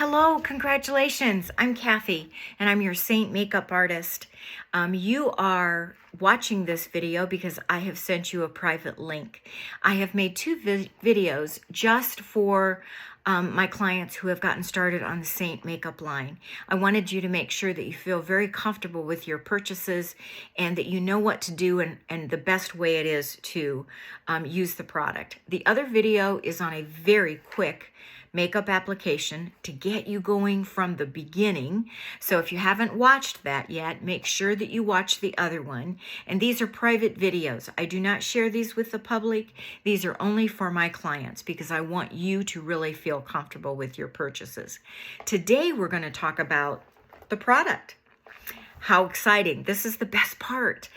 Hello, congratulations. I'm Kathy, and I'm your Seint makeup artist. You are watching this video because I have sent you a private link. I have made two videos just for my clients who have gotten started on the Seint makeup line. I wanted you to make sure that you feel very comfortable with your purchases and that you know what to do and the best way it is to use the product. The other video is on a very quick makeup application to get you going from the beginning. So if you haven't watched that yet, make sure that you watch the other one. And these are private videos. I do not share these with the public. These are only for my clients because I want you to really feel comfortable with your purchases. Today, we're going to talk about the product. How exciting. This is the best part.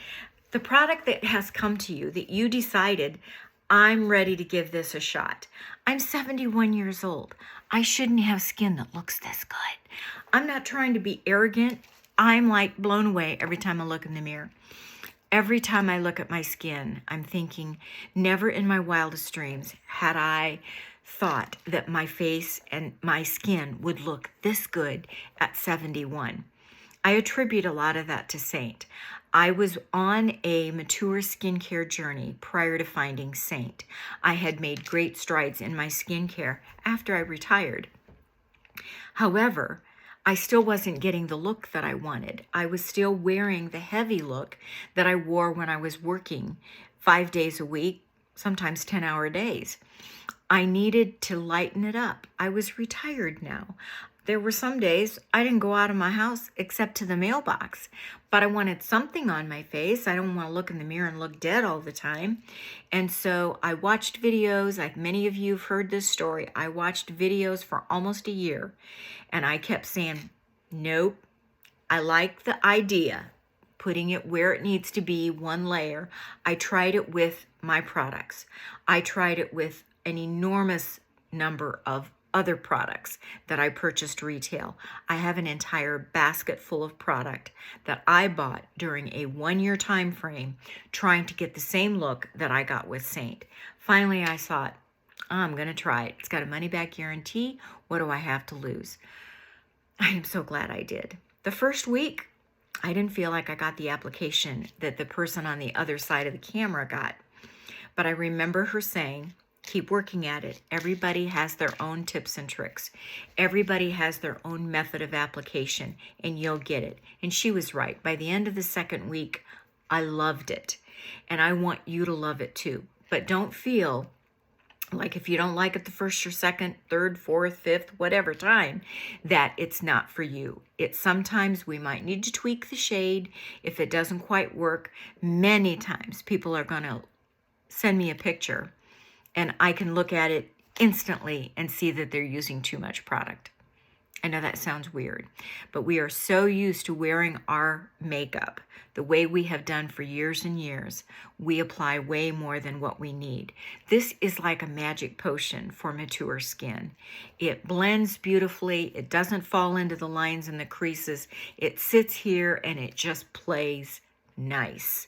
The product that has come to you that you decided, I'm ready to give this a shot. I'm 71 years old. I shouldn't have skin that looks this good. I'm not trying to be arrogant. I'm like blown away every time I look in the mirror. Every time I look at my skin, I'm thinking, never in my wildest dreams had I thought that my face and my skin would look this good at 71. I attribute a lot of that to Seint. I was on a mature skincare journey prior to finding Seint. I had made great strides in my skincare after I retired. However, I still wasn't getting the look that I wanted. I was still wearing the heavy look that I wore when I was working 5 days a week, sometimes 10-hour days. I needed to lighten it up. I was retired now. There were some days I didn't go out of my house except to the mailbox, but I wanted something on my face. I don't want to look in the mirror and look dead all the time. And so I watched videos, like many of you have heard this story. I watched videos for almost a year and I kept saying, nope, I like the idea, putting it where it needs to be, one layer. I tried it with my products. I tried it with an enormous number of other products that I purchased retail. I have an entire basket full of product that I bought during a 1-year time frame trying to get the same look that I got with Seint. Finally, I thought, I'm going to try it. It's got a money-back guarantee. What do I have to lose? I am so glad I did. The first week, I didn't feel like I got the application that the person on the other side of the camera got. But I remember her saying, keep working at it. Everybody has their own tips and tricks. Everybody has their own method of application, and you'll get it. And she was right. By the end of the second week, I loved it. And I want you to love it too. But don't feel like if you don't like it the first or second, third, fourth, fifth, whatever time, that it's not for you. It's sometimes we might need to tweak the shade if it doesn't quite work. Many times people are going to send me a picture and I can look at it instantly and see that they're using too much product. I know that sounds weird, but we are so used to wearing our makeup the way we have done for years and years. We apply way more than what we need. This is like a magic potion for mature skin. It blends beautifully. It doesn't fall into the lines and the creases. It sits here and it just plays nice.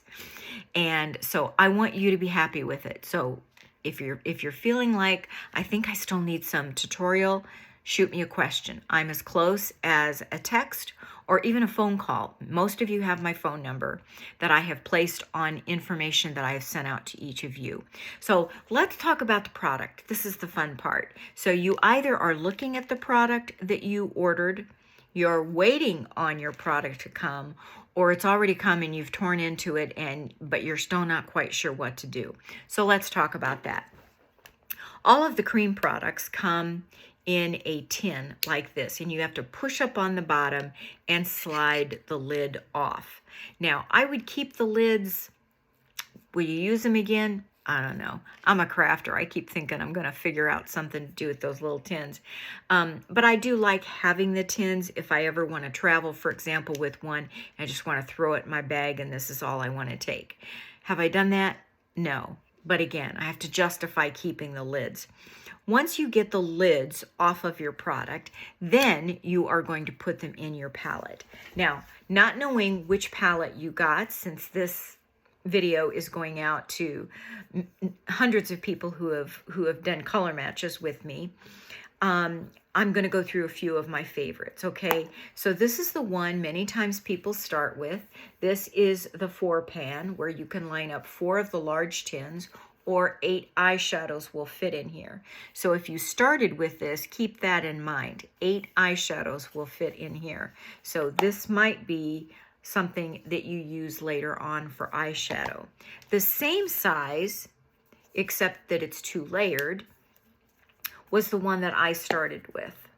And so I want you to be happy with it. So if you're feeling like, I think I still need some tutorial, shoot me a question. I'm as close as a text or even a phone call. Most of you have my phone number that I have placed on information that I have sent out to each of you. So let's talk about the product. This is the fun part. So you either are looking at the product that you ordered, you're waiting on your product to come, or it's already come and you've torn into it, but you're still not quite sure what to do. So let's talk about that. All of the cream products come in a tin like this, and you have to push up on the bottom and slide the lid off. Now, I would keep the lids. Will you use them again? I don't know. I'm a crafter. I keep thinking I'm going to figure out something to do with those little tins. But I do like having the tins if I ever want to travel, for example, with one. I just want to throw it in my bag and this is all I want to take. Have I done that? No. But again, I have to justify keeping the lids. Once you get the lids off of your product, then you are going to put them in your palette. Now, not knowing which palette you got, since this video is going out to hundreds of people who have done color matches with me. I'm going to go through a few of my favorites, okay? So this is the one many times people start with. This is the 4-pan where you can line up 4 of the large tins, or 8 eyeshadows will fit in here. So if you started with this, keep that in mind. 8 eyeshadows will fit in here. So this might be something that you use later on for eyeshadow. The same size, except that it's 2 layered, was the one that I started with.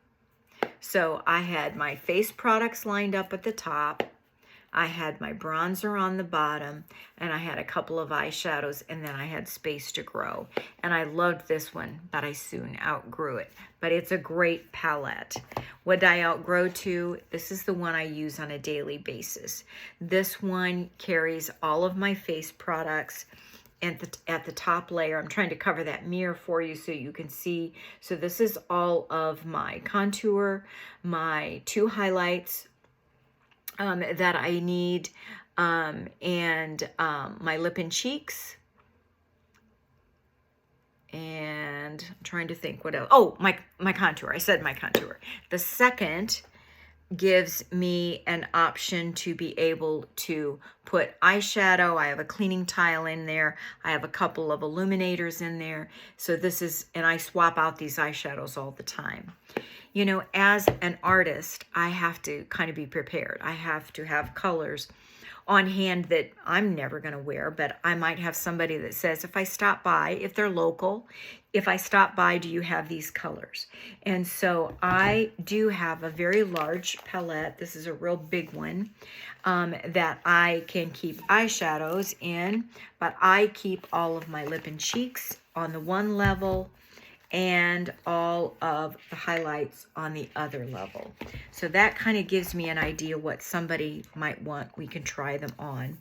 So I had my face products lined up at the top, I had my bronzer on the bottom, and I had a couple of eyeshadows, and then I had space to grow. And I loved this one, but I soon outgrew it. But it's a great palette. What did I outgrow to? This is the one I use on a daily basis. This one carries all of my face products at the top layer. I'm trying to cover that mirror for you so you can see. So this is all of my contour, my 2 highlights that I need, and my lip and cheeks. And I'm trying to think what else. Oh, my contour. I said my contour. The second gives me an option to be able to put eyeshadow. I have a cleaning tile in there. I have a couple of illuminators in there. So this is, and I swap out these eyeshadows all the time. You know, as an artist, I have to kind of be prepared. I have to have colors on hand that I'm never going to wear, but I might have somebody that says, if I stop by, if they're local, if I stop by, do you have these colors? And so I do have a very large palette. This is a real big one that I can keep eyeshadows in, but I keep all of my lip and cheeks on the one level and all of the highlights on the other level. So that kind of gives me an idea what somebody might want. We can try them on.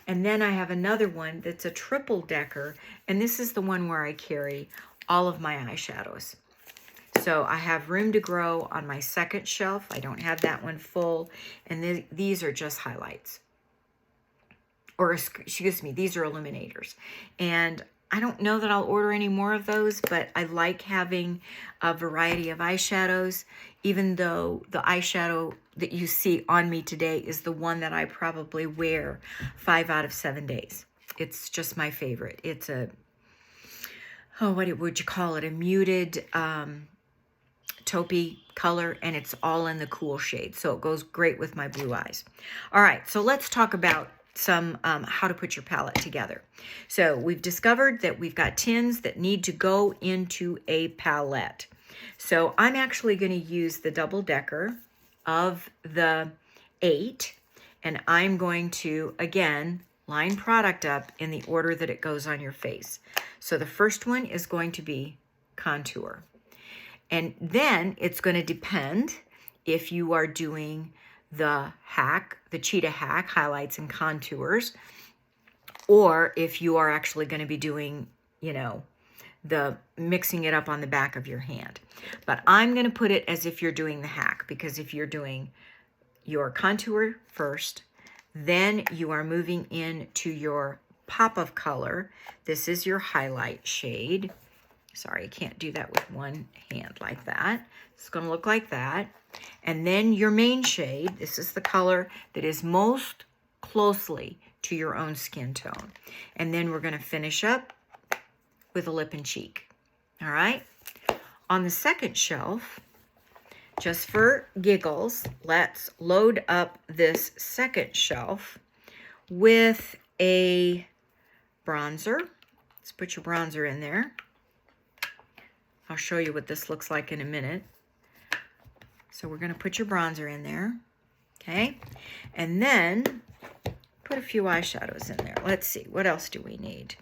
And then I have another one that's a triple decker, and this is the one where I carry all of my eyeshadows. So I have room to grow on my second shelf. I don't have that one full, and these are just highlights. Or excuse me, these are illuminators. And I don't know that I'll order any more of those, but I like having a variety of eyeshadows, even though the eyeshadow that you see on me today is the one that I probably wear 5 out of 7 days. It's just my favorite. It's a, oh, what would you call it? A muted taupey color, and it's all in the cool shade. So it goes great with my blue eyes. All right, so let's talk about some how to put your palette together. So we've discovered that we've got tins that need to go into a palette. So I'm actually going to use the double decker of the 8, and I'm going to, again, line product up in the order that it goes on your face. So the first one is going to be contour. And then it's going to depend if you are doing the hack, the cheetah hack, highlights and contours, or if you are actually going to be doing, you know, the mixing it up on the back of your hand. But I'm going to put it as if you're doing the hack, because if you're doing your contour first, then you are moving into your pop of color. This is your highlight shade. Sorry, I can't do that with one hand like that. It's going to look like that. And then your main shade, this is the color that is most closely to your own skin tone. And then we're going to finish up with a lip and cheek. All right? On the second shelf, just for giggles, let's load up this second shelf with a bronzer. Let's put your bronzer in there. I'll show you what this looks like in a minute. So we're going to put your bronzer in there, okay? And then put a few eyeshadows in there. Let's see, what else do we need?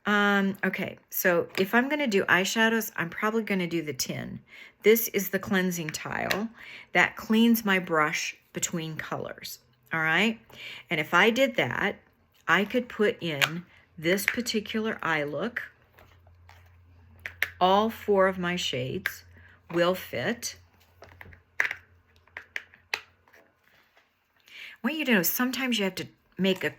Okay, so if I'm going to do eyeshadows, I'm probably going to do the tin. This is the cleansing tile that cleans my brush between colors, all right? And if I did that, I could put in this particular eye look. All 4 of my shades will fit. I want you to know sometimes you have to make a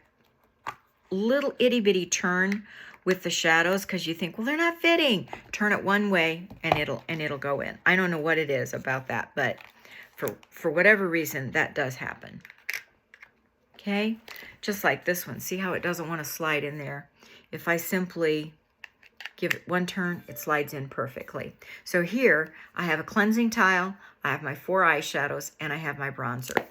little itty bitty turn with the shadows because you think, well, they're not fitting. Turn it one way and it'll go in. I don't know what it is about that, but for whatever reason, that does happen. Okay, just like this one. See how it doesn't want to slide in there? If I simply give it one turn, it slides in perfectly. So here, I have a cleansing tile, I have my 4 eyeshadows, and I have my bronzer.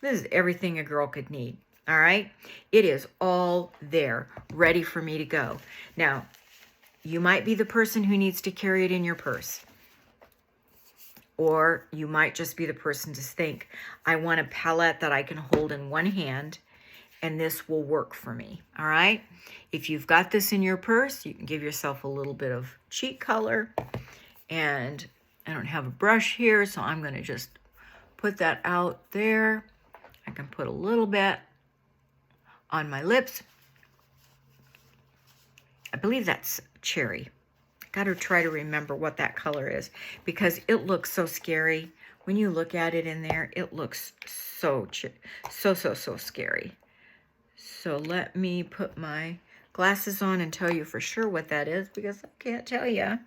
This is everything a girl could need, all right? It is all there, ready for me to go. Now, you might be the person who needs to carry it in your purse. Or you might just be the person to think, I want a palette that I can hold in one hand, and this will work for me, all right? If you've got this in your purse, you can give yourself a little bit of cheek color. And I don't have a brush here, so I'm going to just put that out there. I can put a little bit on my lips. I believe that's cherry. Got to try to remember what that color is because it looks so scary. When you look at it in there, it looks so scary. So let me put my glasses on and tell you for sure what that is because I can't tell you.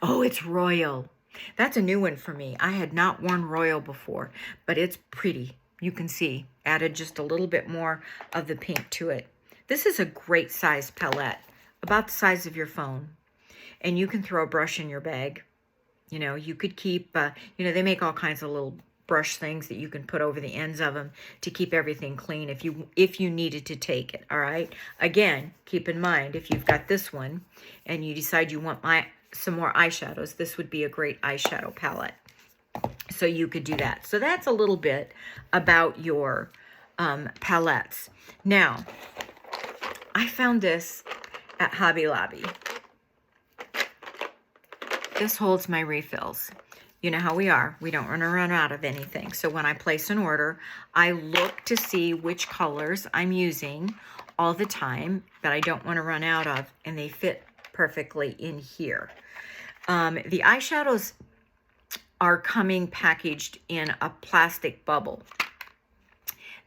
Oh, it's Royal. That's a new one for me. I had not worn Royal before, but it's pretty. You can see, added just a little bit more of the pink to it. This is a great size palette, about the size of your phone. And you can throw a brush in your bag. You know, you could keep, they make all kinds of little brush things that you can put over the ends of them to keep everything clean if you needed to take it, all right? Again, keep in mind, if you've got this one and you decide you want some more eyeshadows, this would be a great eyeshadow palette. So you could do that. So that's a little bit about your palettes. Now, I found this at Hobby Lobby. This holds my refills. You know how we are. We don't want to run out of anything. So when I place an order, I look to see which colors I'm using all the time that I don't want to run out of, and they fit perfectly in here. The eyeshadows are coming packaged in a plastic bubble.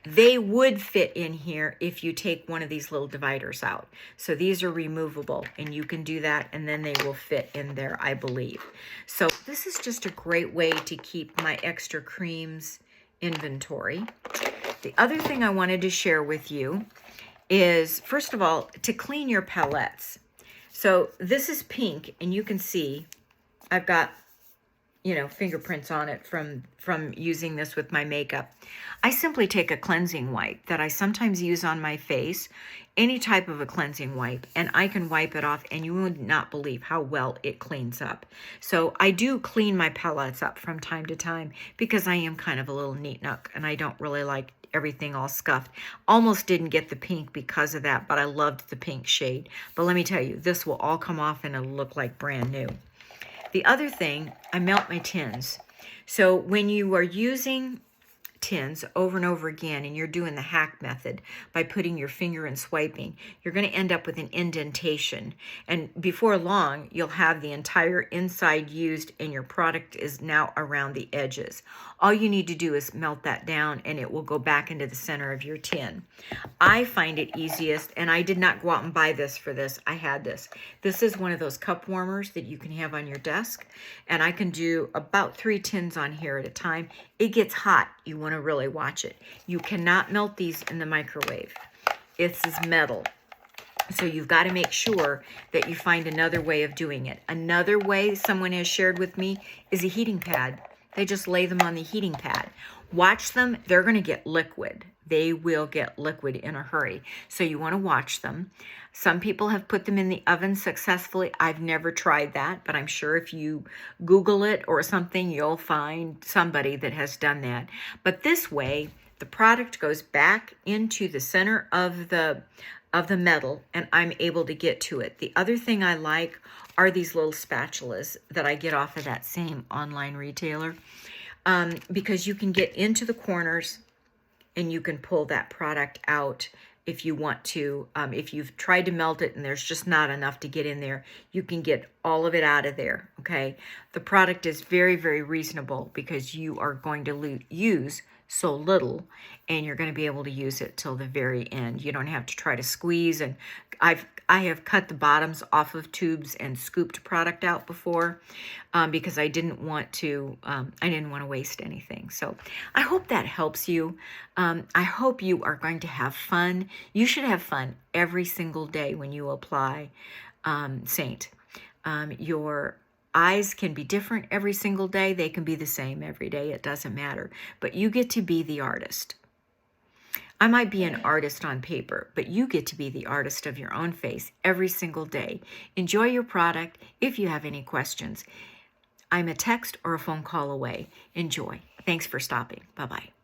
They would fit in here if you take one of these little dividers out. So these are removable, and you can do that, and then they will fit in there, I believe. So this is just a great way to keep my extra creams inventory. The other thing I wanted to share with you is, first of all, to clean your palettes. So this is pink, and you can see I've got, fingerprints on it from using this with my makeup. I simply take a cleansing wipe that I sometimes use on my face, any type of a cleansing wipe, and I can wipe it off, and you would not believe how well it cleans up. So I do clean my palettes up from time to time because I am kind of a little neat nook, and I don't really like everything all scuffed. Almost didn't get the pink because of that, but I loved the pink shade. But let me tell you, this will all come off and it'll look like brand new. The other thing, I melt my tins. So when you are using tins over and over again and you're doing the hack method by putting your finger and swiping, you're going to end up with an indentation. And before long, you'll have the entire inside used and your product is now around the edges. All you need to do is melt that down and it will go back into the center of your tin. I find it easiest, and I did not go out and buy this for this. I had this. This is one of those cup warmers that you can have on your desk, and I can do about 3 tins on here at a time. It gets hot. You want to really watch it. You cannot melt these in the microwave. This is metal. So you've got to make sure that you find another way of doing it. Another way someone has shared with me is a heating pad. They just lay them on the heating pad. Watch them. They're going to get liquid. They will get liquid in a hurry. So you want to watch them. Some people have put them in the oven successfully. I've never tried that, but I'm sure if you Google it or something, you'll find somebody that has done that. But this way, the product goes back into the center of the metal, and I'm able to get to it. The other thing I like are these little spatulas that I get off of that same online retailer, because you can get into the corners and you can pull that product out if you want to. If you've tried to melt it and there's just not enough to get in there, you can get all of it out of there, okay? The product is very, very reasonable because you are going to use so little, and you're going to be able to use it till the very end. You don't have to try to squeeze, and I have cut the bottoms off of tubes and scooped product out before because I didn't want to waste anything. So I hope that helps you. I hope you are going to have fun. You should have fun every single day when you apply Seint. Your eyes can be different every single day. They can be the same every day. It doesn't matter. But you get to be the artist. I might be an artist on paper, but you get to be the artist of your own face every single day. Enjoy your product. If you have any questions, I'm a text or a phone call away. Enjoy. Thanks for stopping. Bye-bye.